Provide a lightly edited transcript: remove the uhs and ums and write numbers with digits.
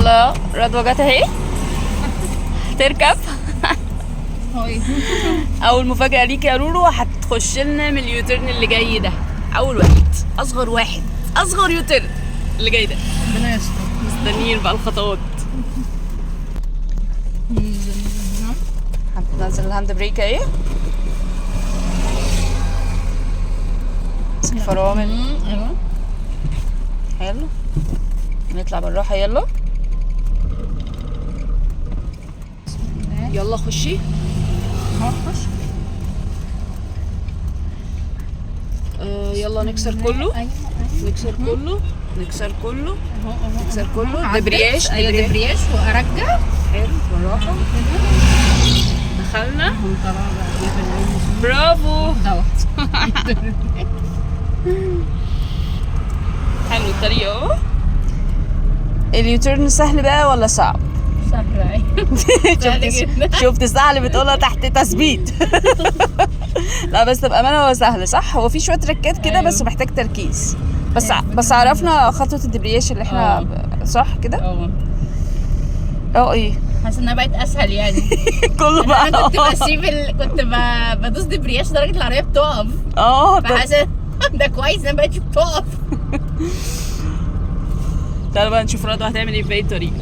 يلا رضوى جت اهي تركب. اول مفاجأة ليك يا رورو، هتخش لنا من اليوترن اللي جاي ده. اول واحد، اصغر يوترن اللي جاي ده. ربنا يستر. مستنيين بقى الخطوات. هتنزل الهاند بريك اهي، امسك فرامل. ايوه حلو، نطلع بالراحة. يلا يلا خشي. خش. يلا نكسر كله. ايوه نكسر كله. اهو دبرياج دبرياج وارجع. حلو بالراحة. دخلنا. طبعا برافو. دوت. حلو الطريق اهو. اليوتيرن سهل بقى ولا صعب؟ سهل. شفت الساعة اللي بتقولها تحت تثبيت. لا بس بأمانة هو سهل صح. هو في شوية تركات كده بس محتاج تركيز. بس عرفنا خطوة الدبرياج اللي احنا صح كده. ايه حاسه انها بقت اسهل يعني. كله بقى. انا كنت كنت بدوس دبرياج لدرجه العربيه بتقف. فحاسه ده كويس انا بقتش بتقف. تعالوا بقى نشوف رضوى هتعمل ايه في باقي الطريق.